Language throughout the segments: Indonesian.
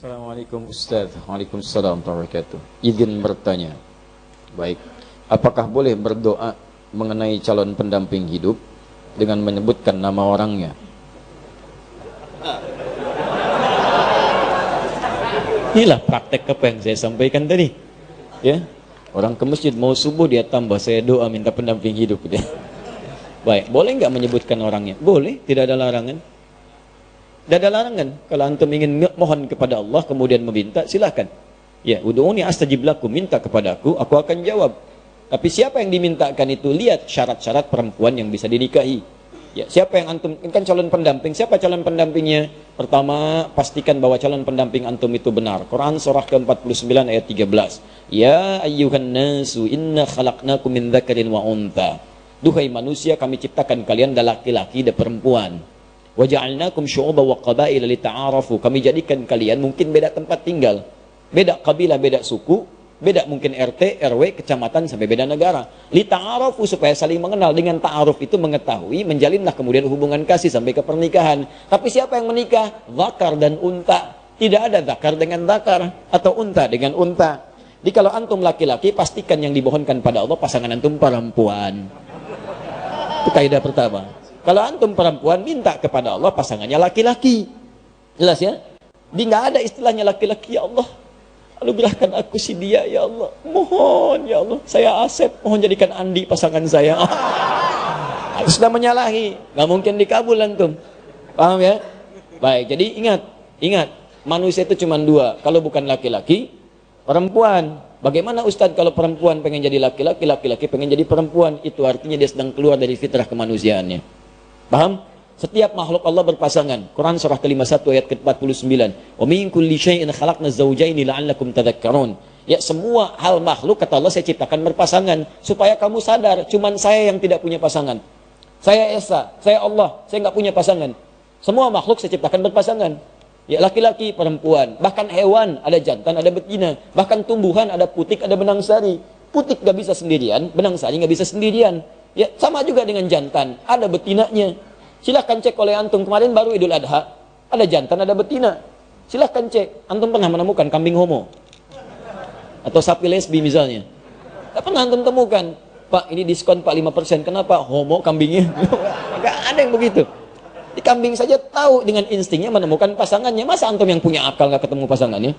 Assalamualaikum Ustaz. Waalaikumsalam warahmatullahi wabarakatuh. Izin bertanya. Baik. Apakah boleh berdoa mengenai calon pendamping hidup dengan menyebutkan nama orangnya? Inilah praktek apa yang saya sampaikan tadi. Ya. Orang ke masjid mau subuh dia tambah saya doa minta pendamping hidup dia. Baik, boleh nggak menyebutkan orangnya? Boleh, tidak ada larangan. Tidak ada larangan. Kalau antum ingin mohon kepada Allah kemudian meminta, silakan. Ya, ud'uni astajib lakum, minta kepada aku akan jawab. Tapi siapa yang dimintakan itu, lihat syarat-syarat perempuan yang bisa dinikahi. Ya, siapa yang antum kan calon pendamping? Siapa calon pendampingnya? Pertama, pastikan bahwa calon pendamping antum itu benar. Quran surah ke-49 ayat 13. Ya ayyuhan nasu inna khalaqnakum min dzakarin wa untha. Duhai manusia, kami ciptakan kalian dari laki-laki dan perempuan. Wa ja'alnakum syu'uban wa qabaila lita'arafu. Kami jadikan kalian mungkin beda tempat tinggal, beda kabilah, beda suku, beda mungkin RT, RW, kecamatan sampai beda negara. Lita'arafu, supaya saling mengenal. Dengan ta'aruf itu mengetahui, menjalinlah kemudian hubungan kasih sampai ke pernikahan. Tapi siapa yang menikah? Zakar dan unta. Tidak ada zakar dengan zakar atau unta dengan unta. Jadi kalau antum laki-laki, pastikan yang dimohonkan pada Allah pasangan antum perempuan. Itu kaidah pertama. Kalau antum perempuan, minta kepada Allah pasangannya laki-laki. Jelas ya? Di nggak ada istilahnya laki-laki. Ya Allah, anugerahkan aku si dia, ya Allah. Mohon, ya Allah. Saya Asep, mohon jadikan Andi pasangan saya. Sudah menyalahi. Nggak mungkin dikabul antum. Paham ya? Baik, jadi ingat. Manusia itu cuma dua. Kalau bukan laki-laki, perempuan. Bagaimana Ustadz kalau perempuan pengen jadi laki-laki, laki-laki pengen jadi perempuan? Itu artinya dia sedang keluar dari fitrah kemanusiaannya. Paham? Setiap makhluk Allah berpasangan. Quran surah ke-51 ayat ke-49. Wa min kulli syai'in khalaqna zawjaini la'allakum tadhakkarun. Ya, semua hal makhluk kata Allah saya ciptakan berpasangan supaya kamu sadar cuman saya yang tidak punya pasangan. Saya Esa, saya Allah, saya enggak punya pasangan. Semua makhluk saya ciptakan berpasangan. Ya, laki-laki, perempuan, bahkan hewan ada jantan, ada betina, bahkan tumbuhan ada putik, ada benang sari. Putik enggak bisa sendirian, benang sari enggak bisa sendirian. Ya, sama juga dengan jantan, ada betinanya. Silahkan cek oleh antum, kemarin baru Idul Adha, ada jantan, ada betina. Silahkan cek, antum pernah menemukan kambing homo? Atau sapi lesbi misalnya? Tak pernah antum temukan. Pak, ini diskon Pak 5%, kenapa? Homo kambingnya? Gak ada yang begitu. Di kambing saja tahu dengan instingnya menemukan pasangannya. Masa antum yang punya akal gak ketemu pasangannya?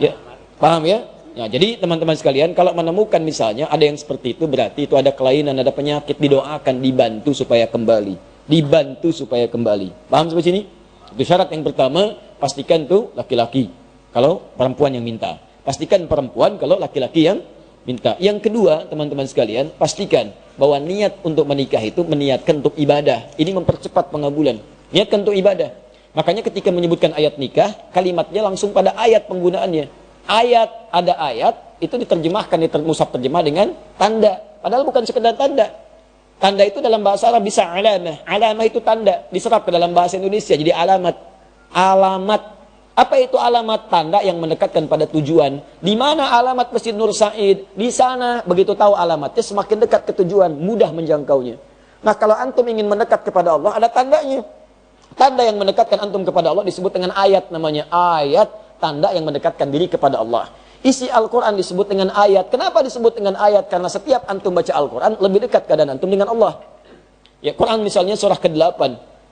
Ya, paham ya? Nah, jadi teman-teman sekalian, kalau menemukan misalnya ada yang seperti itu, berarti itu ada kelainan, ada penyakit, didoakan, dibantu supaya kembali. Dibantu supaya kembali. Paham sampai sini? Itu syarat yang pertama, pastikan tuh laki-laki kalau perempuan yang minta. Pastikan perempuan kalau laki-laki yang minta. Yang kedua, teman-teman sekalian, pastikan bahwa niat untuk menikah itu meniatkan untuk ibadah. Ini mempercepat pengabulan. Niatkan untuk ibadah. Makanya ketika menyebutkan ayat nikah, kalimatnya langsung pada ayat penggunaannya. Ada ayat, itu diterjemahkan di mushaf terjemah dengan tanda. Padahal bukan sekedar tanda. Tanda itu dalam bahasa Arab bisa alamah. Alamah itu tanda. Diserap ke dalam bahasa Indonesia jadi alamat. Alamat. Apa itu alamat? Tanda yang mendekatkan pada tujuan. Di mana alamat Masjid Nur Said? Di sana. Begitu tahu alamatnya, semakin dekat ke tujuan. Mudah menjangkaunya. Nah, kalau antum ingin mendekat kepada Allah, ada tandanya. Tanda yang mendekatkan antum kepada Allah disebut dengan ayat namanya. Ayat. Tanda yang mendekatkan diri kepada Allah. Isi Al-Quran disebut dengan ayat. Kenapa disebut dengan ayat? Karena setiap antum baca Al-Quran, lebih dekat keadaan antum dengan Allah. Ya, Quran misalnya surah ke-8.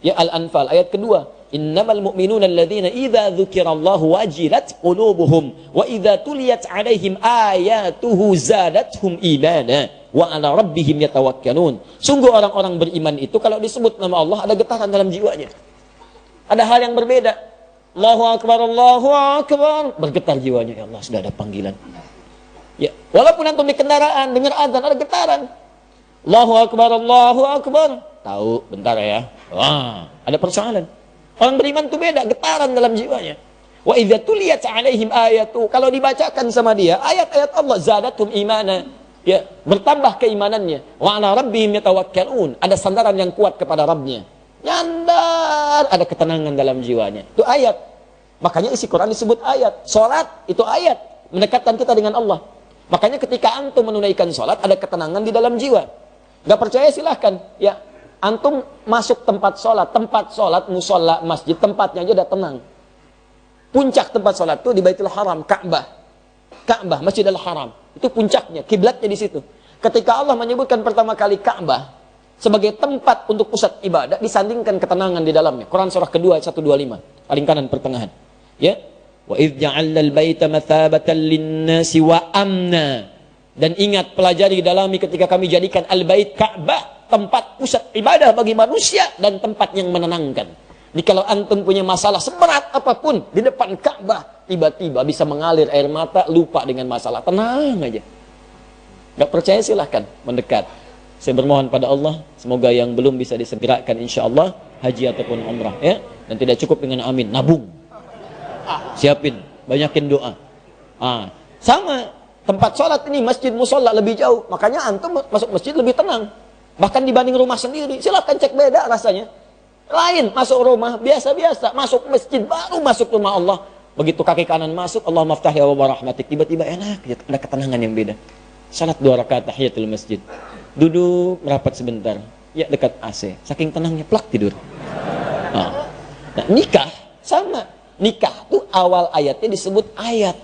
Ya, Al-Anfal, ayat kedua. Innamal mu'minuna alladhina idha dhukirallahu wajilat qulubuhum. Wa idha tuliyat alaihim ayatuhu zadathum imana. Wa ala rabbihim yatawakkalun. Sungguh orang-orang beriman itu, kalau disebut nama Allah, ada getaran dalam jiwanya. Ada hal yang berbeda. Allahu Akbar, Allahu Akbar. Bergetar jiwanya, ya Allah, sudah ada panggilan. Ya, walaupun antum di kendaraan, dengar azan, ada getaran. Allahu Akbar, Allahu Akbar. Tahu, bentar ya. Wah, ada persoalan. Orang beriman itu beda, getaran dalam jiwanya. Wa idza tuliyat alaihim ayatu. Kalau dibacakan sama dia, ayat-ayat Allah, zadatum imana. Ya, bertambah keimanannya. Wa ala rabbihim yatawakkalun. Ada sandaran yang kuat kepada Rabbnya. Nyandar, ada ketenangan dalam jiwanya. Itu ayat. Makanya isi Quran disebut ayat. Salat itu ayat, mendekatkan kita dengan Allah. Makanya ketika antum menunaikan salat, ada ketenangan di dalam jiwa. Gak percaya silahkan. Ya, antum masuk tempat salat, musola, masjid, tempatnya aja udah tenang. Puncak tempat sholat itu di Baitul Haram, Ka'bah, Masjidil Haram. Itu puncaknya, kiblatnya di situ. Ketika Allah menyebutkan pertama kali Ka'bah sebagai tempat untuk pusat ibadah, disandingkan ketenangan di dalamnya. Quran surah kedua 125, paling kanan pertengahan. Ya. Wa idz ja'alna al-baita mathabatan lin-nasi wa amna. Dan ingat, pelajari, dalami ketika kami jadikan al-bait Ka'bah tempat pusat ibadah bagi manusia dan tempat yang menenangkan. Jadi kalau antum punya masalah seberat apapun di depan Ka'bah, tiba-tiba bisa mengalir air mata, lupa dengan masalah, tenang aja. Gak percaya silahkan mendekat. Saya bermohon pada Allah, semoga yang belum bisa disegerakan insya Allah haji ataupun umrah, ya. Dan tidak cukup dengan amin, nabung. Siapin, banyakin doa. Sama tempat sholat ini, masjid musola lebih jauh, makanya antum masuk masjid lebih tenang. Bahkan dibanding rumah sendiri, silahkan cek beda rasanya. Lain, masuk rumah biasa-biasa, masuk masjid baru masuk rumah Allah. Begitu kaki kanan masuk, Allah maftah ya wa rahmatik, tiba-tiba enak, ada ketenangan yang beda. Salat 2 rakaat tahiyatul masjid, duduk merapat sebentar, ya dekat AC, saking tenangnya plak tidur. Nah, nikah sama, nikah tuh awal ayatnya disebut ayat.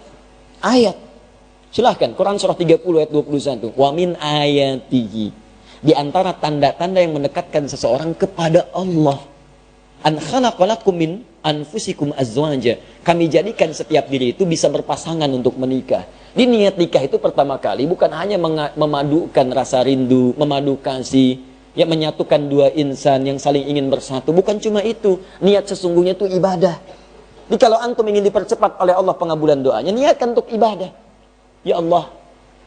Silahkan, Quran surah 30 ayat 21, wa min ayatihi, di antara tanda-tanda yang mendekatkan seseorang kepada Allah, an khalaqalakum min anfusikum azwaja, kami jadikan setiap diri itu bisa berpasangan untuk menikah. Di niat nikah itu pertama kali bukan hanya memadukan rasa rindu, memadu kasih, ya, menyatukan dua insan yang saling ingin bersatu. Bukan cuma itu, niat sesungguhnya itu ibadah. Jadi kalau antum ingin dipercepat oleh Allah pengabulan doanya, niatkan untuk ibadah. Ya Allah,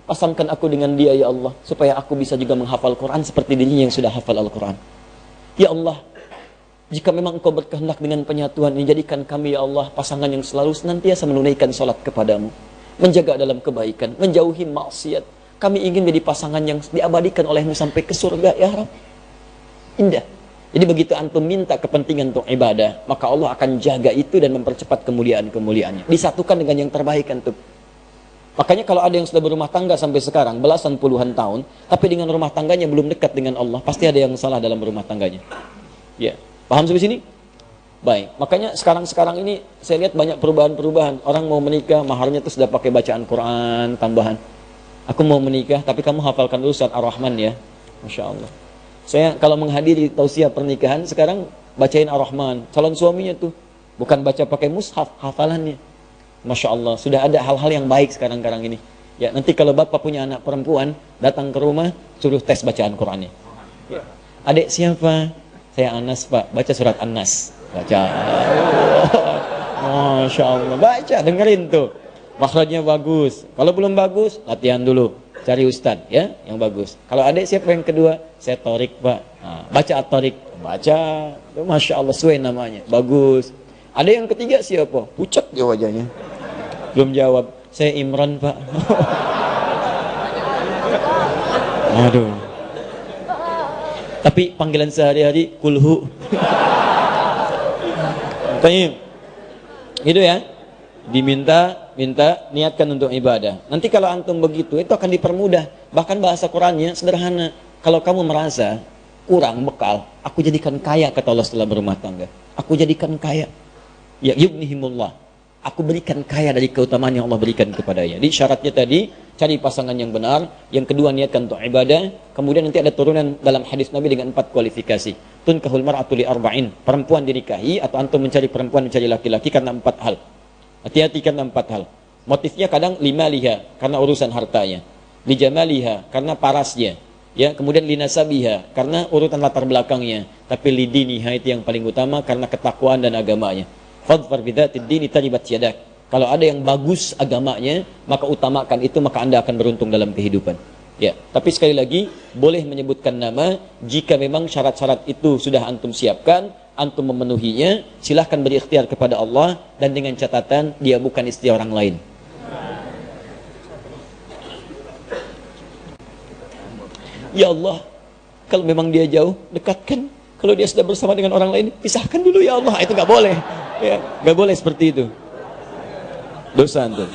pasangkan aku dengan dia ya Allah, supaya aku bisa juga menghafal Quran seperti dirinya yang sudah hafal Al-Quran. Ya Allah, jika memang engkau berkehendak dengan penyatuan ini, jadikan kami ya Allah pasangan yang selalu senantiasa menunaikan salat kepadamu, menjaga dalam kebaikan, menjauhi maksiat. Kami ingin menjadi pasangan yang diabadikan olehmu sampai ke surga ya Rabb. Indah. Jadi begitu antum minta kepentingan untuk ibadah, maka Allah akan jaga itu dan mempercepat kemuliaan-kemuliaannya. Disatukan dengan yang terbaik antum. Makanya kalau ada yang sudah berumah tangga sampai sekarang, belasan puluhan tahun, tapi dengan rumah tangganya belum dekat dengan Allah, pasti ada yang salah dalam rumah tangganya. Ya. Paham sampai sini? Baik, makanya sekarang ini saya lihat banyak perubahan-perubahan. Orang mau menikah, maharnya tuh sudah pakai bacaan Quran tambahan. Aku mau menikah, tapi kamu hafalkan dulu surat Ar-Rahman ya. Masya Allah. Saya kalau menghadiri tausiah pernikahan, sekarang bacain Ar-Rahman. Calon suaminya tuh, bukan baca pakai mushaf, hafalannya. Masya Allah, sudah ada hal-hal yang baik sekarang ini. Ya, nanti kalau bapak punya anak perempuan, datang ke rumah, suruh tes bacaan Qurannya. Ya. Adik siapa? Saya Anas Pak, baca surat An-Nas. Baca. Masya Allah, baca, dengerin tuh. Makhrajnya bagus. Kalau belum bagus, latihan dulu. Cari ustadz ya, yang bagus. Kalau adik siapa yang kedua? Saya Torik Pak. Baca At-Torik. Baca. Masya Allah, sesuai namanya. Bagus. Ada yang ketiga siapa? Pucat dia wajahnya. Belum jawab. Saya Imran Pak. Aduh. Tapi panggilan sehari-hari kulhu. Tanya, gitu ya. Diminta niatkan untuk ibadah. Nanti kalau antum begitu, itu akan dipermudah. Bahkan bahasa Qurannya sederhana. Kalau kamu merasa kurang bekal, aku jadikan kaya, kata Allah setelah berumah tangga. Aku jadikan kaya. Ya yughnihimullah. Aku berikan kaya dari keutamaan yang Allah berikan kepadanya. Jadi syaratnya tadi, cari pasangan yang benar. Yang kedua, niatkan untuk ibadah. Kemudian nanti ada turunan dalam hadis Nabi dengan 4 kualifikasi. Tunkahul mar'atu li arba'in. Perempuan dinikahi atau antum mencari perempuan, mencari laki-laki karena 4 hal. Hati-hati karena 4 hal. Motifnya kadang limaliha, karena urusan hartanya. Lijamaliha, karena parasnya. Ya, kemudian linasabiha, karena urutan latar belakangnya. Tapi lidiniha itu yang paling utama, karena ketakwaan dan agamanya. Fadfar bidzatid dini taribat yadak. Kalau ada yang bagus agamanya, maka utamakan itu, maka Anda akan beruntung dalam kehidupan. Ya, tapi sekali lagi boleh menyebutkan nama jika memang syarat-syarat itu sudah antum siapkan, antum memenuhinya, silahkan berikhtiar kepada Allah dan dengan catatan dia bukan istri orang lain. Ya Allah, kalau memang dia jauh, dekatkan. Kalau dia sudah bersama dengan orang lain, pisahkan dulu ya Allah. Itu nggak boleh. Ya, nggak boleh seperti itu. Dosa antum.